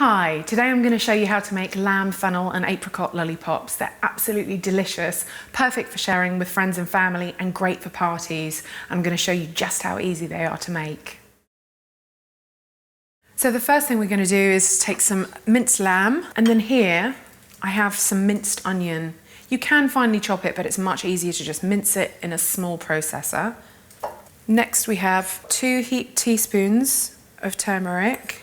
Hi, today I'm going to show you how to make lamb fennel and apricot lollipops. They're absolutely delicious, perfect for sharing with friends and family and great for parties. I'm going to show you just how easy they are to make. So the first thing we're going to do is take some minced lamb, and then here I have some minced onion. You can finely chop it, but it's much easier to just mince it in a small processor. Next we have 2 heaped teaspoons of turmeric.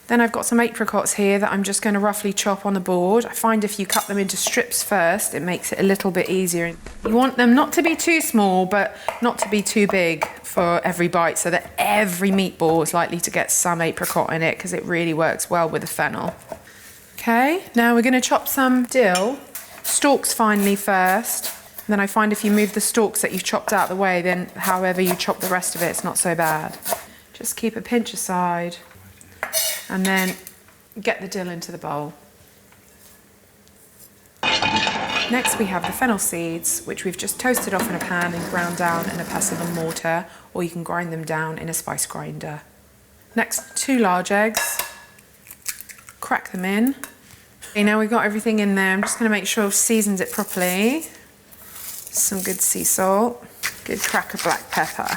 Then I've got some apricots here that I'm just going to roughly chop on the board. I find if you cut them into strips first, it makes it a little bit easier. You want them not to be too small, but not to be too big for every bite, so that every meatball is likely to get some apricot in it, because it really works well with the fennel. Okay, now we're going to chop some dill, stalks finely first. And then I find if you move the stalks that you've chopped out of the way, then however you chop the rest of it, it's not so bad. Just keep a pinch aside. And then get the dill into the bowl. Next we have the fennel seeds, which we've just toasted off in a pan and ground down in a pestle and mortar, or you can grind them down in a spice grinder. Next, 2 large eggs. Crack them in. Okay, now we've got everything in there. I'm just going to make sure I've seasoned it properly. Some good sea salt, good crack of black pepper.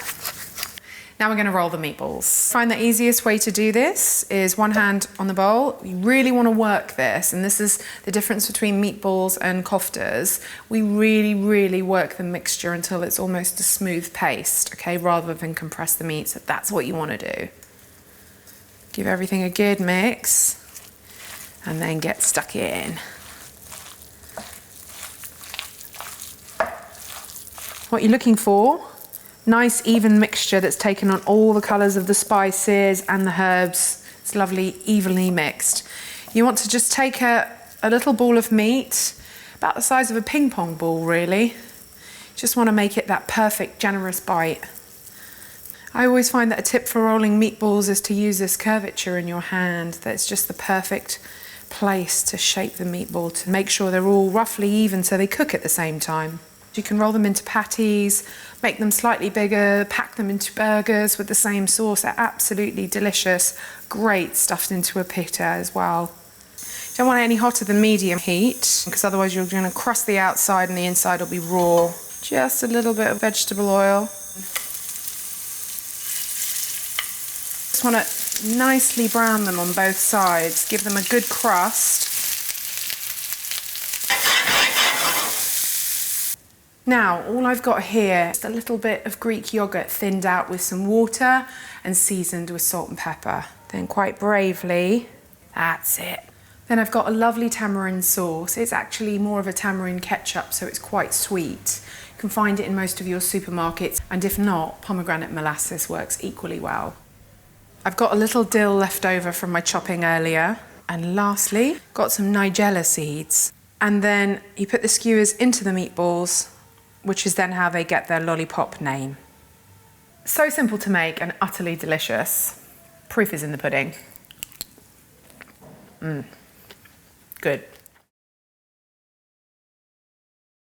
Now we're going to roll the meatballs. I find the easiest way to do this is one hand on the bowl. You really want to work this, and this is the difference between meatballs and koftas. We really work the mixture until it's almost a smooth paste, okay, rather than compress the meat. So that's what you want to do. Give everything a good mix, and then get stuck in. What you're looking for, nice even mixture that's taken on all the colours of the spices and the herbs. It's lovely, evenly mixed. You want to just take a little ball of meat, about the size of a ping pong ball really. Just want to make it that perfect, generous bite. I always find that a tip for rolling meatballs is to use this curvature in your hand. That's just the perfect place to shape the meatball, to make sure they're all roughly even so they cook at the same time. You can roll them into patties, make them slightly bigger, pack them into burgers with the same sauce. They're absolutely delicious. Great stuffed into a pita as well. Don't want it any hotter than medium heat, because otherwise you're going to crust the outside and the inside will be raw. Just a little bit of vegetable oil. Just want to nicely brown them on both sides. Give them a good crust. Now, all I've got here is a little bit of Greek yogurt thinned out with some water and seasoned with salt and pepper. Then quite bravely, that's it. Then I've got a lovely tamarind sauce. It's actually more of a tamarind ketchup, so it's quite sweet. You can find it in most of your supermarkets, and if not, pomegranate molasses works equally well. I've got a little dill left over from my chopping earlier. And lastly, got some nigella seeds. And then you put the skewers into the meatballs, which is then how they get their lollipop name. So simple to make and utterly delicious. Proof is in the pudding. Good.